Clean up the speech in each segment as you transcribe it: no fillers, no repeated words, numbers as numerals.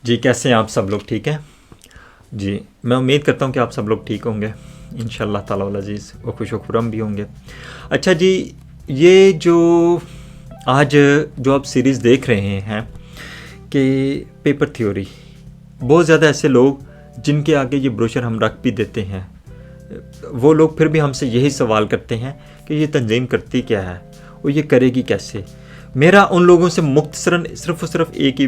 جی کیسے ہیں آپ سب لوگ؟ ٹھیک ہیں جی، میں امید کرتا ہوں کہ آپ سب لوگ ٹھیک ہوں گے انشاءاللہ تعالی العزیز، اور خوش و خرم بھی ہوں گے۔ اچھا جی، یہ جو آج جو آپ سیریز دیکھ رہے ہیں کہ پیپر تھیوری، بہت زیادہ ایسے لوگ جن کے آگے یہ بروشر ہم رکھ بھی دیتے ہیں، وہ لوگ پھر بھی ہم سے یہی سوال کرتے ہیں کہ یہ تنظیم کرتی کیا ہے اور یہ کرے گی کیسے۔ میرا ان لوگوں سے مختصراً صرف اور صرف ایک ہی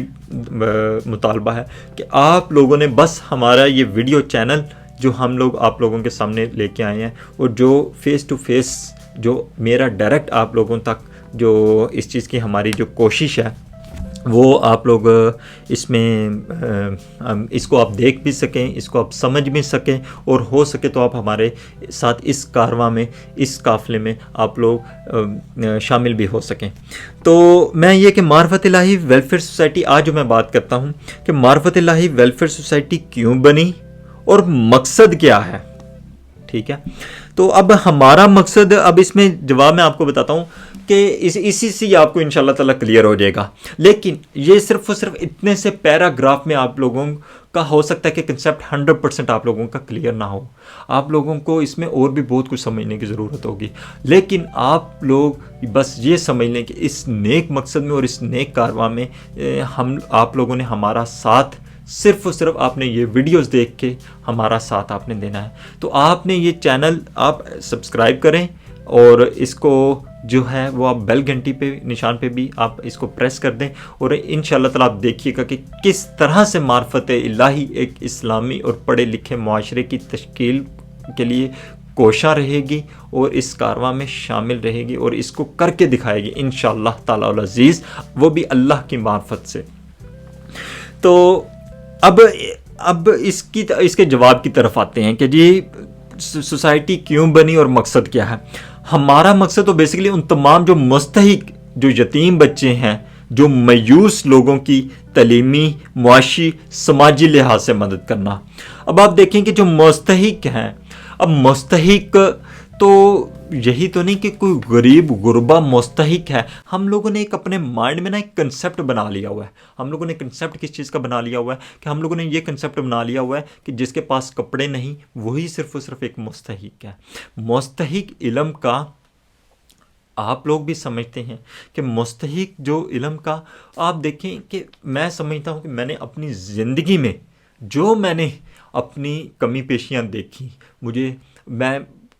مطالبہ ہے کہ آپ لوگوں نے بس ہمارا یہ ویڈیو چینل جو ہم لوگ آپ لوگوں کے سامنے لے کے آئے ہیں، اور جو فیس ٹو فیس جو میرا ڈائریکٹ آپ لوگوں تک جو اس چیز کی ہماری جو کوشش ہے، وہ آپ لوگ اس میں اس کو آپ دیکھ بھی سکیں، اس کو آپ سمجھ بھی سکیں، اور ہو سکے تو آپ ہمارے ساتھ اس کارواں میں، اس قافلے میں آپ لوگ شامل بھی ہو سکیں۔ تو میں یہ کہ معرفت الہی ویلفیئر سوسائٹی، آج جو میں بات کرتا ہوں کہ معرفت الہی ویلفیئر سوسائٹی کیوں بنی اور مقصد کیا ہے، ٹھیک ہے۔ تو اب ہمارا مقصد، اب اس میں جواب میں آپ کو بتاتا ہوں کہ اسی سے آپ کو انشاءاللہ تعالیٰ کلیئر ہو جائے گا، لیکن یہ صرف اور صرف اتنے سے پیراگراف میں آپ لوگوں کا ہو سکتا ہے کہ کنسیپٹ 100% آپ لوگوں کا کلیئر نہ ہو، آپ لوگوں کو اس میں اور بھی بہت کچھ سمجھنے کی ضرورت ہوگی، لیکن آپ لوگ بس یہ سمجھ لیں کہ اس نیک مقصد میں اور اس نیک کارواں میں آپ لوگوں نے ہمارا ساتھ، صرف اور صرف آپ نے یہ ویڈیوز دیکھ کے ہمارا ساتھ آپ نے دینا ہے۔ تو آپ نے یہ چینل آپ سبسکرائب کریں، اور اس کو جو ہے وہ آپ بیل گھنٹی پہ نشان پہ بھی آپ اس کو پریس کر دیں، اور انشاءاللہ تعالیٰ آپ دیکھیے گا کہ کس طرح سے معرفت الہی ایک اسلامی اور پڑھے لکھے معاشرے کی تشکیل کے لیے کوشاں رہے گی، اور اس کارواں میں شامل رہے گی، اور اس کو کر کے دکھائے گی انشاءاللہ تعالیٰ العزیز، وہ بھی اللہ کی معرفت سے۔ تو اب اس کے جواب کی طرف آتے ہیں کہ جی سوسائٹی کیوں بنی اور مقصد کیا ہے۔ ہمارا مقصد تو بیسیکلی ان تمام جو مستحق، جو یتیم بچے ہیں، جو میوس لوگوں کی تعلیمی، معاشی، سماجی لحاظ سے مدد کرنا۔ اب آپ دیکھیں کہ جو مستحق ہیں، اب مستحق تو یہی تو نہیں کہ کوئی غریب غربا مستحق ہے۔ ہم لوگوں نے ایک اپنے مائنڈ میں نا ایک کنسیپٹ بنا لیا ہوا ہے۔ ہم لوگوں نے کنسیپٹ کس چیز کا بنا لیا ہوا ہے کہ ہم لوگوں نے یہ کنسیپٹ بنا لیا ہوا ہے کہ جس کے پاس کپڑے نہیں وہی صرف اور صرف ایک مستحق ہے۔ مستحق علم کا آپ لوگ بھی سمجھتے ہیں کہ مستحق جو علم کا، آپ دیکھیں کہ میں سمجھتا ہوں کہ میں نے اپنی زندگی میں جو میں نے اپنی کمی پیشیاں دیکھی، میں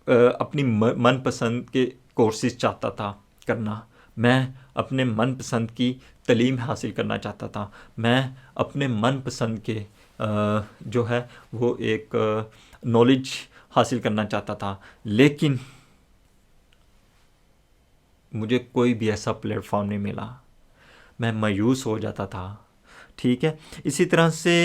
اپنی من پسند کے کورسز چاہتا تھا کرنا، میں اپنے من پسند کی تعلیم حاصل کرنا چاہتا تھا، میں اپنے من پسند کے جو ہے وہ ایک نالج حاصل کرنا چاہتا تھا، لیکن مجھے کوئی بھی ایسا پلیٹ فارم نہیں ملا، میں مایوس ہو جاتا تھا، ٹھیک ہے۔ اسی طرح سے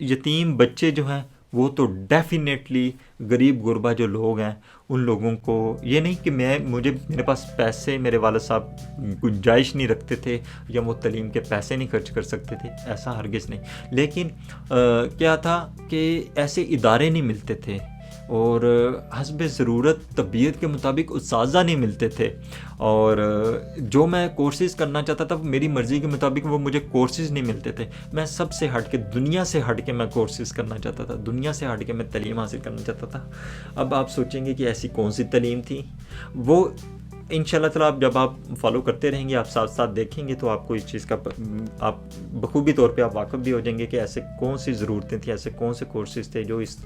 یتیم بچے جو ہیں وہ تو ڈیفینیٹلی، غریب غربا جو لوگ ہیں ان لوگوں کو یہ نہیں کہ میرے پاس پیسے، میرے والد صاحب گنجائش نہیں رکھتے تھے یا وہ تعلیم کے پیسے نہیں خرچ کر سکتے تھے، ایسا ہرگز نہیں، لیکن کیا تھا کہ ایسے ادارے نہیں ملتے تھے، اور حسب ضرورت طبیعت کے مطابق اساتذہ نہیں ملتے تھے، اور جو میں کورسز کرنا چاہتا تھا میری مرضی کے مطابق وہ مجھے کورسز نہیں ملتے تھے۔ میں سب سے ہٹ کے، دنیا سے ہٹ کے میں کورسز کرنا چاہتا تھا، دنیا سے ہٹ کے میں تعلیم حاصل کرنا چاہتا تھا۔ اب آپ سوچیں گے کہ ایسی کون سی تعلیم تھی وہ، انشاءاللہ تعالیٰ جب آپ فالو کرتے رہیں گے، آپ ساتھ ساتھ دیکھیں گے تو آپ کو اس چیز کا آپ بخوبی طور پہ آپ واقف بھی ہو جائیں گے کہ ایسے کون سی ضرورتیں تھیں، ایسے کون سے کورسز تھے جو اس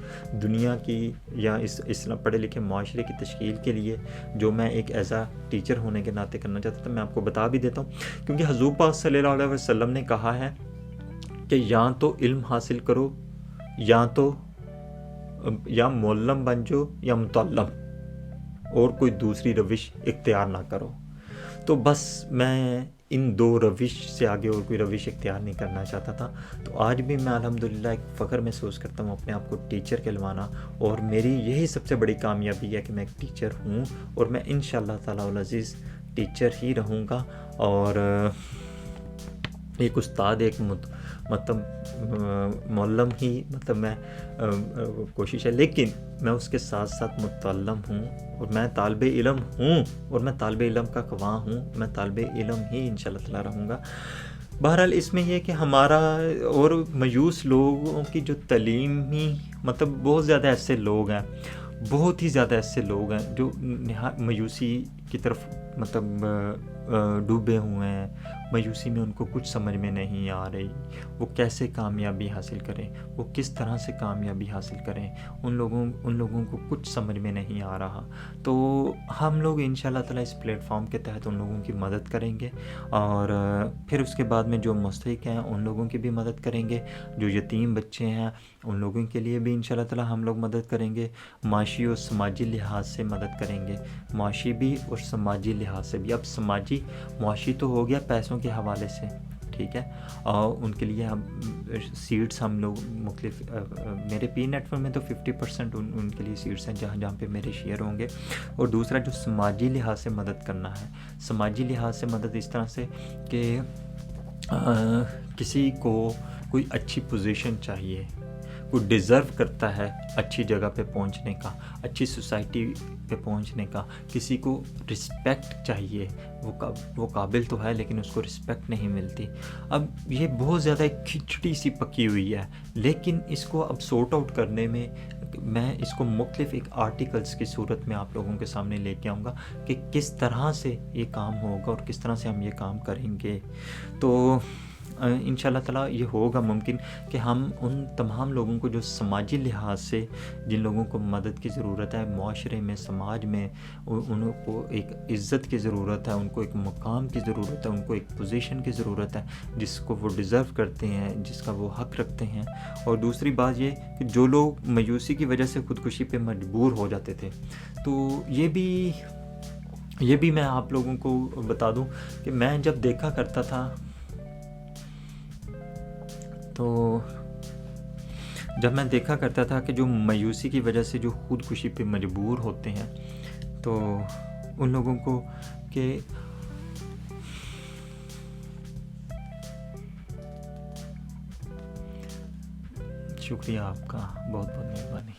دنیا کی یا اس پڑھے لکھے معاشرے کی تشکیل کے لیے جو میں ایک ایسا ٹیچر ہونے کے ناطے کرنا چاہتا تھا۔ میں آپ کو بتا بھی دیتا ہوں، کیونکہ حضور پاک صلی اللہ علیہ وسلم نے کہا ہے کہ یا تو علم حاصل کرو، یا معلم بن جاؤ یا متعلم، اور کوئی دوسری روش اختیار نہ کرو۔ تو بس میں ان دو روش سے آگے اور کوئی روش اختیار نہیں کرنا چاہتا تھا۔ تو آج بھی میں الحمدللہ ایک فخر محسوس کرتا ہوں اپنے آپ کو ٹیچر کہلوانا، اور میری یہی سب سے بڑی کامیابی ہے کہ میں ایک ٹیچر ہوں، اور میں انشاءاللہ تعالیٰ العزیز ٹیچر ہی رہوں گا، اور ایک استاد، ایک مطلب معلم ہی مطلب میں کوشش ہے، لیکن میں اس کے ساتھ ساتھ متعلم ہوں، اور میں طالب علم ہوں، اور میں طالب علم کا خواہاں ہوں، میں طالب علم ہی انشاءاللہ تعالیٰ رہوں گا۔ بہرحال اس میں یہ ہے کہ ہمارا اور مایوس لوگوں کی جو تعلیمی مطلب بہت زیادہ ایسے لوگ ہیں، بہت ہی زیادہ ایسے لوگ ہیں جو مایوسی کی طرف مطلب ڈوبے ہوئے ہیں، مایوسی میں ان کو کچھ سمجھ میں نہیں آ رہی، وہ کیسے کامیابی حاصل کریں، وہ کس طرح سے کامیابی حاصل کریں، ان لوگوں کو کچھ سمجھ میں نہیں آ رہا۔ تو ہم لوگ انشاءاللہ تعالیٰ اس پلیٹ فارم کے تحت ان لوگوں کی مدد کریں گے، اور پھر اس کے بعد میں جو مستحق ہیں ان لوگوں کی بھی مدد کریں گے، جو یتیم بچے ہیں ان لوگوں کے لیے بھی انشاءاللہ تعالیٰ ہم لوگ مدد کریں گے، معاشی اور سماجی لحاظ سے مدد کریں گے، معاشی بھی اور سماجی لحاظ سے بھی۔ اب سماجی معاشی تو ہو گیا پیسوں کے حوالے سے، ٹھیک ہے، اور ان کے لیے ہم سیٹس ہم لوگ مختلف میرے پی نیٹ ورک میں تو 50% ان کے لیے سیٹس ہیں جہاں پہ میرے شیئر ہوں گے۔ اور دوسرا جو سماجی لحاظ سے مدد کرنا ہے، سماجی لحاظ سے مدد اس طرح سے کہ کسی کو کوئی اچھی پوزیشن چاہیے، کوئی ڈیزرو کرتا ہے اچھی جگہ پہ پہنچنے کا، اچھی سوسائٹی پہ پہنچنے کا، کسی کو رسپیکٹ چاہیے، وہ قابل تو ہے لیکن اس کو رسپیکٹ نہیں ملتی۔ اب یہ بہت زیادہ ایک کھچڑی سی پکی ہوئی ہے، لیکن اس کو اب سورٹ آؤٹ کرنے میں میں اس کو مختلف ایک آرٹیکلس کی صورت میں آپ لوگوں کے سامنے لے کے آؤں گا کہ کس طرح سے یہ کام ہوگا اور کس طرح سے ہم یہ کام کریں گے۔ تو انشاءاللہ تعالیٰ یہ ہوگا ممکن کہ ہم ان تمام لوگوں کو جو سماجی لحاظ سے جن لوگوں کو مدد کی ضرورت ہے، معاشرے میں، سماج میں ان کو ایک عزت کی ضرورت ہے، ان کو ایک مقام کی ضرورت ہے، ان کو ایک پوزیشن کی ضرورت ہے جس کو وہ ڈیزرو کرتے ہیں، جس کا وہ حق رکھتے ہیں۔ اور دوسری بات یہ کہ جو لوگ مایوسی کی وجہ سے خودکشی پہ مجبور ہو جاتے تھے، تو یہ بھی میں آپ لوگوں کو بتا دوں کہ میں جب دیکھا کرتا تھا کہ جو مایوسی کی وجہ سے جو خودکشی پہ مجبور ہوتے ہیں، تو ان لوگوں کو کہ شکریہ آپ کا، بہت بہت مہربانی۔